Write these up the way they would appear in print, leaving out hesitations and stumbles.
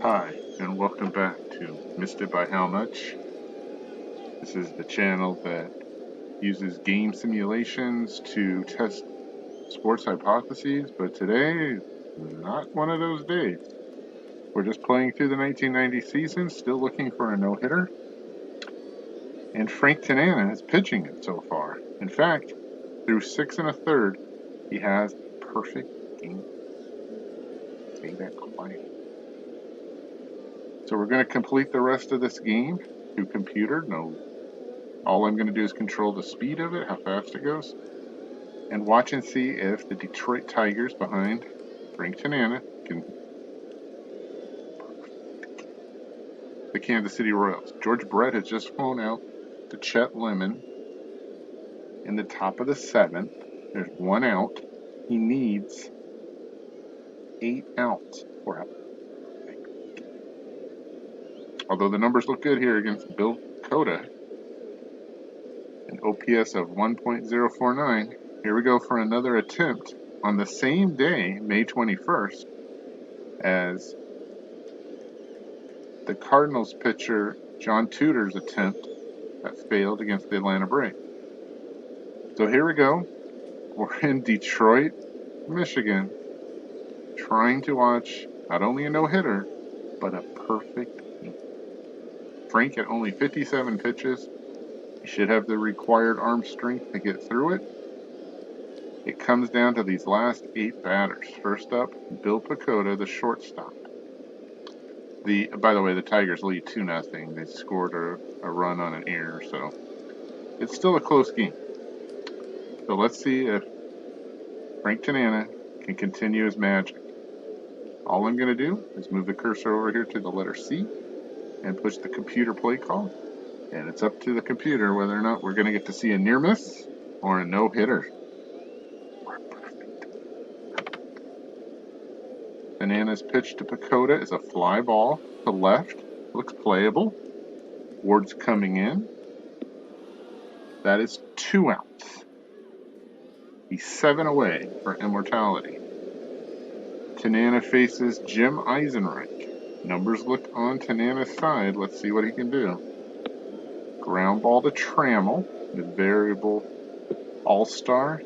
Hi, and welcome back to Missed It by How Much. This is the channel that uses game simulations to test sports hypotheses, but today, not one of those days. We're just playing through the 1990 season, still looking for a no-hitter. And Frank Tanana is pitching it so far. In fact, through 6 1/3, he has a perfect game. Say that quiet. So we're going to complete the rest of this game through computer. All I'm going to do is control the speed of it, how fast it goes, and watch and see if the Detroit Tigers behind Frank Tanana can the Kansas City Royals. George Brett has just flown out to Chet Lemon in the top of the 7th. There's 1 out. He needs 8 outs for him. Although the numbers look good here against Bill Cota, an OPS of 1.049. Here we go for another attempt on the same day, May 21st, as the Cardinals pitcher John Tudor's attempt that failed against the Atlanta Braves. So here we go. We're in Detroit, Michigan, trying to watch not only a no-hitter, but a perfect game. Frank at only 57 pitches. He should have the required arm strength to get through it. It comes down to these last 8 batters. First up, Bill Pecota, the shortstop. By the way, the Tigers lead 2-0. They scored a run on an error, so it's still a close game. So let's see if Frank Tanana can continue his magic. All I'm going to do is move the cursor over here to the letter C and push the computer play call. And it's up to the computer whether or not we're going to get to see a near miss or a no-hitter. Tanana's pitch to Pecota is a fly ball to left. Looks playable. Ward's coming in. That is 2 outs. He's 7 away for immortality. Tanana faces Jim Eisenreich. Numbers look on Tanana's side. Let's see what he can do. Ground ball to Trammell, the variable all-star.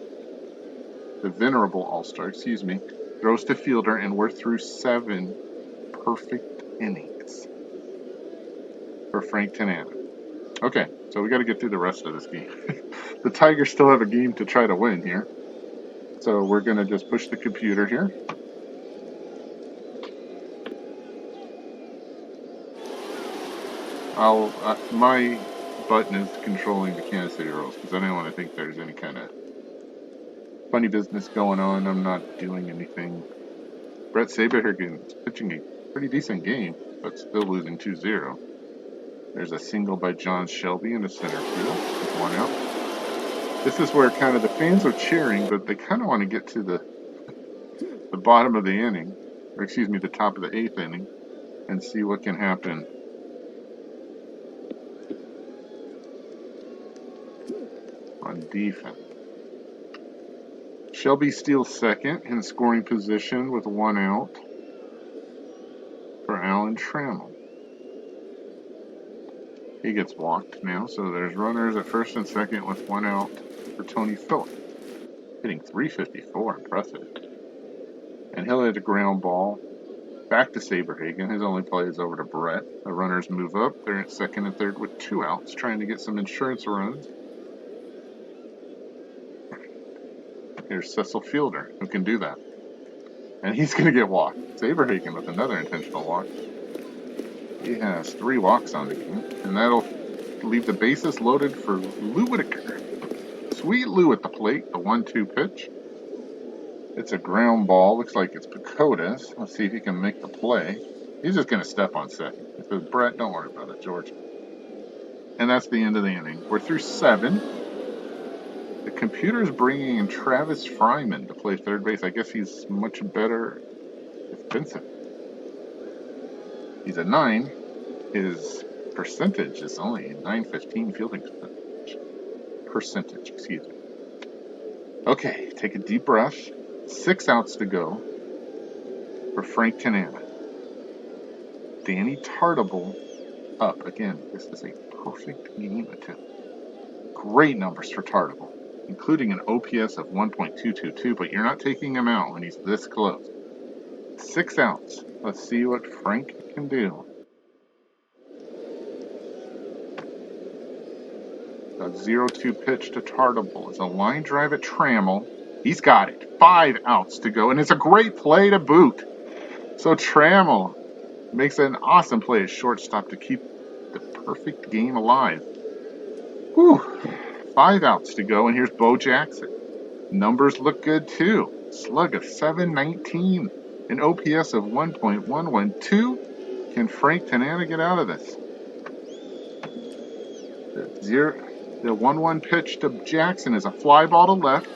The venerable all-star, excuse me. Throws to fielder, and we're through 7 perfect innings for Frank Tanana. Okay, so we got to get through the rest of this game. The Tigers still have a game to try to win here. So we're going to just push the computer here. My button is controlling the Kansas City Royals because I don't want to think there's any kind of funny business going on. I'm not doing anything. Brett Saberhagen is pitching a pretty decent game, but still losing 2-0. There's a single by John Shelby in the center field with 1 out. This is where kind of the fans are cheering, but they kind of want to get to the bottom of the inning, or excuse me, the top of the 8th inning, and see what can happen. On defense. Shelby steals second in scoring position with 1 out for Alan Trammell. He gets walked now, so there's runners at first and second with 1 out for Tony Phillip. Hitting .354, impressive. And he'll hit a ground ball back to Saberhagen. His only play is over to Brett. The runners move up. They're at second and third with 2 outs, trying to get some insurance runs. Here's Cecil Fielder, who can do that. And he's going to get walked. Saberhagen with another intentional walk. He has 3 walks on the game, and that'll leave the bases loaded for Lou Whitaker. Sweet Lou at the plate, the 1-2 pitch. It's a ground ball. Looks like it's Pecota's. Let's see if he can make the play. He's just going to step on second. He says, Brett, don't worry about it, George. And that's the end of the inning. We're through 7. The computer's bringing in Travis Fryman to play third base. I guess he's much better defensive. He's a 9. His percentage is only 915 fielding percentage, excuse me. Okay, take a deep breath. 6 outs to go for Frank Tanana. Danny Tartable up. Again, this is a perfect game attempt. Great numbers for Tartable, including an OPS of 1.222, but you're not taking him out when he's this close. 6 outs. Let's see what Frank can do. A 0-2 pitch to Tartable. It's a line drive at Trammell. He's got it. 5 outs to go, and it's a great play to boot. So Trammell makes an awesome play at shortstop to keep the perfect game alive. Whew. 5 outs to go, and here's Bo Jackson. Numbers look good too. Slug of 719, an OPS of 1.112. Can Frank Tanana get out of this? The 1-1 pitch to Jackson is a fly ball to left.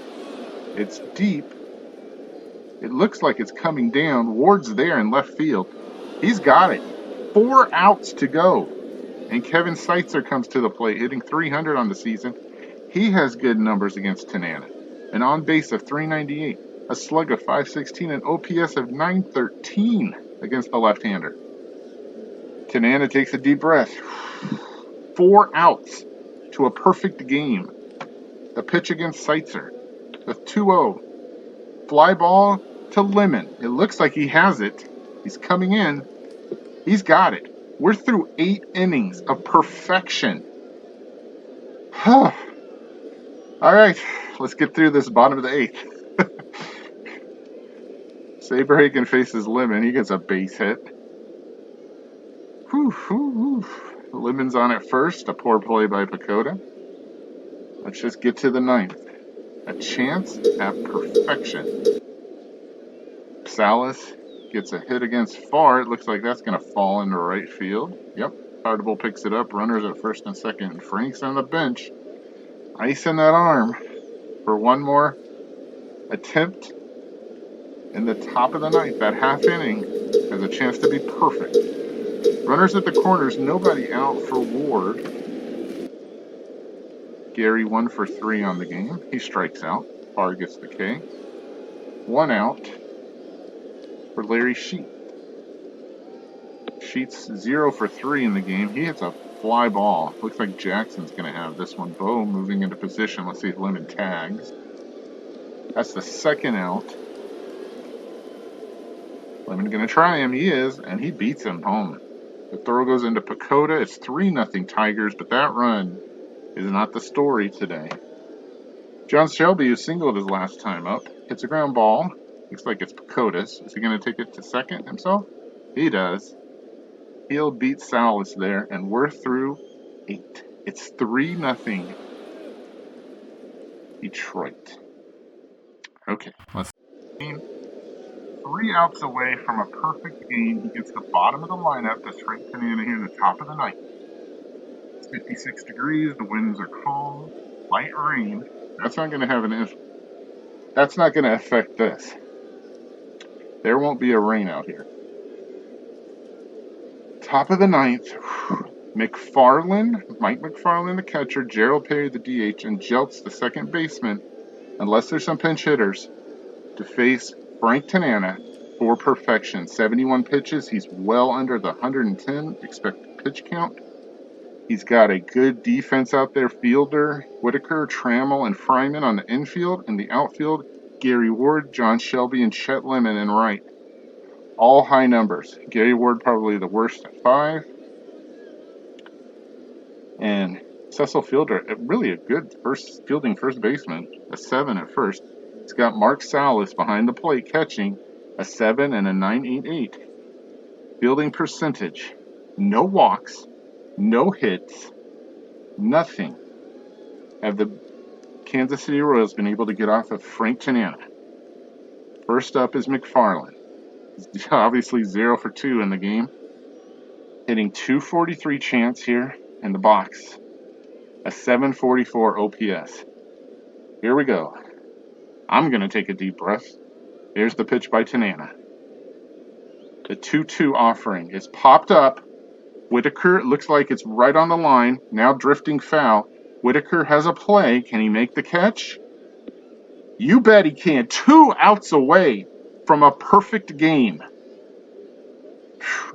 It's deep. It looks like it's coming down. Ward's there in left field. He's got it. 4 outs to go. And Kevin Seitzer comes to the plate, hitting .300 on the season. He has good numbers against Tanana. An on base of .398, a slug of .516, an OPS of .913 against the left-hander. Tanana takes a deep breath. 4 outs to a perfect game. The pitch against Seitzer. The 2-0. Fly ball to Lemon. It looks like he has it. He's coming in. He's got it. We're through 8 innings of perfection. All right, let's get through this bottom of the 8th. Saberhagen faces Lemon. He gets a base hit. Lemon's on at first. A poor play by Pacoda. Let's just get to the 9th. A chance at perfection. Salas gets a hit against Farr. It looks like that's going to fall into right field. Yep. Tartable picks it up. Runners at first and second. And Frank's on the bench. Icing that arm for one more attempt in the top of the 9th. That half inning has a chance to be perfect. Runners at the corners. Nobody out for Ward. Gary 1 for 3 on the game. He strikes out. Farr gets the K. 1 out for Larry Sheet. Sheet's 0 for 3 in the game. He hits a fly ball. Looks like Jackson's going to have this one. Bo moving into position. Let's see if Lemon tags. That's the 2nd out. Lemon going to try him. He is, and he beats him home. The throw goes into Pacoda. It's 3-0 Tigers, but that run is not the story today. John Shelby, who singled his last time up, hits a ground ball. Looks like it's Pacoda's. Is he going to take it to second himself? He does. He'll beat Salas there, and we're through 8. It's 3-0 Detroit. Okay, let's see. 3 outs away from a perfect game. He gets the bottom of the lineup. That's Frank Tanana here in the top of the 9th. It's 56 degrees. The winds are calm. Light rain. That's not going to have that's not going to affect this. There won't be a rain out here. Top of the 9th. Mike McFarland, the catcher, Gerald Perry, the DH, and Jeltz, the second baseman, unless there's some pinch hitters, to face Frank Tanana for perfection. 71 pitches. He's well under the 110 expected pitch count. He's got a good defense out there. Fielder, Whitaker, Trammell, and Fryman on the infield. In the outfield, Gary Ward, John Shelby, and Chet Lemon in right. All high numbers. Gary Ward probably the worst at 5. And Cecil Fielder, really a good first baseman, a 7 at first. He's got Mark Salas behind the plate catching, a 7 and a 9.88. Fielding percentage, no walks, no hits, nothing. Have the Kansas City Royals been able to get off of Frank Tanana? First up is McFarland. He's obviously 0 for 2 in the game. Hitting .243 chance here in the box. A 744 OPS. Here we go. I'm going to take a deep breath. Here's the pitch by Tanana. The 2-2 offering is popped up. Whitaker, it looks like it's right on the line. Now drifting foul. Whitaker has a play. Can he make the catch? You bet he can. 2 outs away from a perfect game.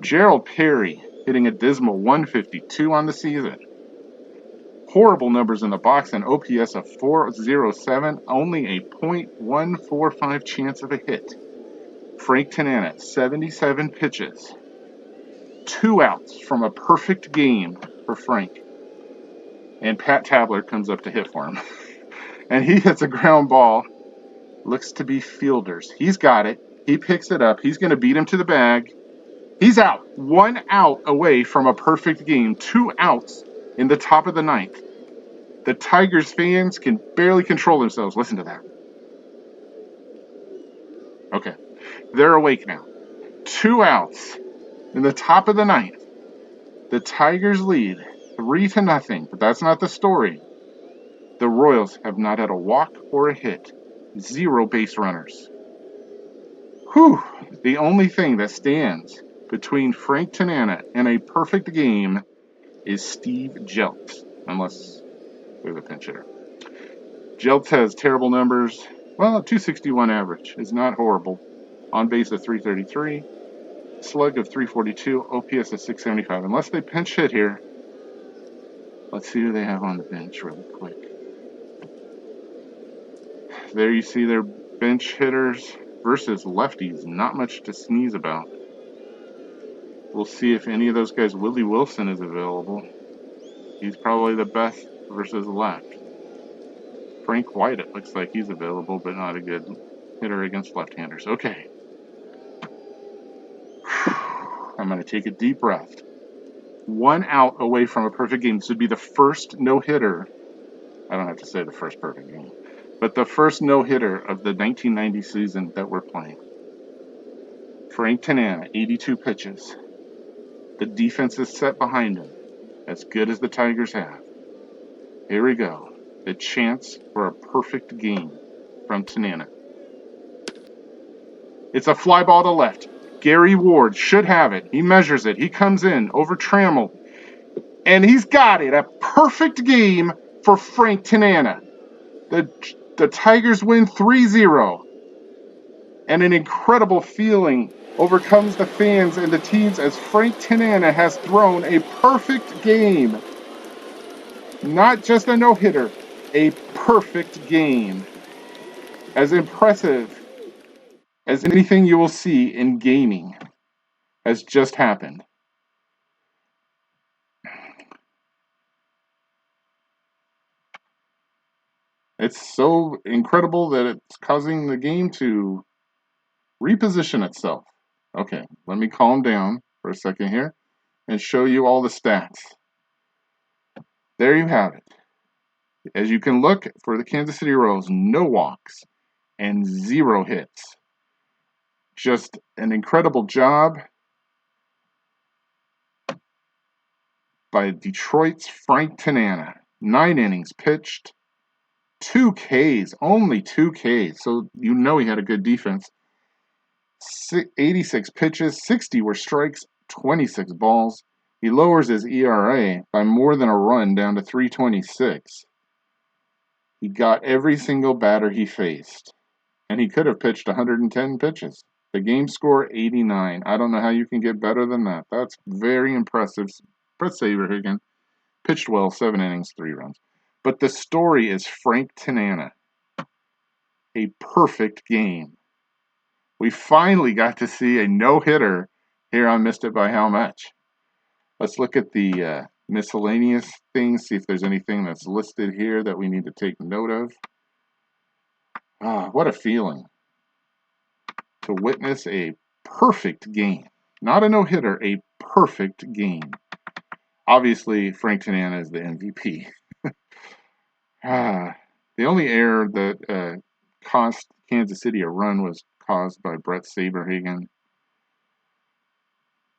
Gerald Perry hitting a dismal 152 on the season. Horrible numbers in the box, an OPS of 407, only a .145 chance of a hit. Frank Tanana, 77 pitches, 2 outs from a perfect game for Frank. And Pat Tabler comes up to hit for him. And he hits a ground ball. Looks to be Fielder's. He's got it. He picks it up. He's going to beat him to the bag. He's out. 1 out away from a perfect game. 2 outs in the top of the ninth. The Tigers fans can barely control themselves. Listen to that. Okay. They're awake now. 2 outs in the top of the ninth. The Tigers lead 3-0, but that's not the story. The Royals have not had a walk or a hit. 0 base runners. Whew. The only thing that stands between Frank Tanana and a perfect game is Steve Jeltz, unless there's a pinch hitter. Jeltz has terrible numbers. Well, 261 average is not horrible. On base of 333, slug of 342, OPS of 675. Unless they pinch hit here, let's see who they have on the bench really quick. There you see their bench hitters versus lefties. Not much to sneeze about. We'll see if any of those guys, Willie Wilson is available. He's probably the best versus left. Frank White, it looks like he's available, but not a good hitter against left-handers. Okay. I'm going to take a deep breath. 1 out away from a perfect game. This would be the first no-hitter. I don't have to say the first perfect game, but the first no-hitter of the 1990 season that we're playing. Frank Tanana, 82 pitches. The defense is set behind him, as good as the Tigers have. Here we go. The chance for a perfect game from Tanana. It's a fly ball to left. Gary Ward should have it. He measures it. He comes in over Trammell. And he's got it. A perfect game for Frank Tanana. The Tigers win 3-0. And an incredible feeling overcomes the fans and the teams as Frank Tanana has thrown a perfect game. Not just a no-hitter, a perfect game. As impressive as anything you will see in gaming has just happened. It's so incredible that it's causing the game to reposition itself. Okay, let me calm down for a second here and show you all the stats. There you have it. As you can look for the Kansas City Royals, no walks and 0 hits. Just an incredible job by Detroit's Frank Tanana. 9 innings pitched, 2 Ks, only 2 Ks. So you know he had a good defense. 86 pitches, 60 were strikes, 26 balls. He lowers his ERA by more than a run down to 3.26. He got every single batter he faced, and he could have pitched 110 pitches. The game score 89. I don't know how you can get better than that. That's very impressive. Brett Saberhagen pitched well, 7 innings, 3 runs. But the story is Frank Tanana. A perfect game. We finally got to see a no-hitter here on Missed It by How Much. Let's look at the miscellaneous things, see if there's anything that's listed here that we need to take note of. What a feeling to witness a perfect game. Not a no-hitter, a perfect game. Obviously, Frank Tanana is the MVP. The only error that cost Kansas City a run was caused by Brett Saberhagen,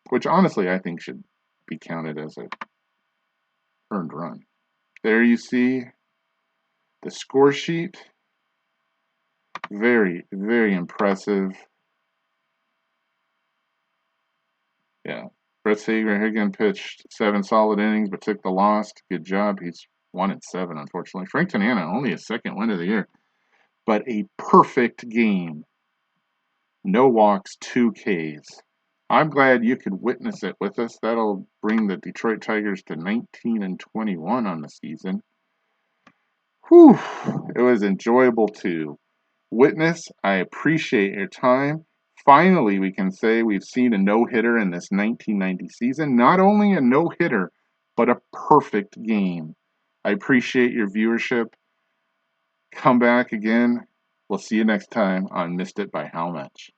which honestly I think should be counted as a earned run. There you see the score sheet. Very, very impressive. Yeah. Brett Saberhagen pitched 7 solid innings but took the loss. Good job. He's 1-7, unfortunately. Frank Tanana, only his 2nd win of the year. But a perfect game. No walks, 2 Ks. I'm glad you could witness it with us. That'll bring the Detroit Tigers to 19-21 on the season. Whew, it was enjoyable to witness. I appreciate your time. Finally, we can say we've seen a no-hitter in this 1990 season. Not only a no-hitter, but a perfect game. I appreciate your viewership. Come back again. We'll see you next time on Missed It by How Much.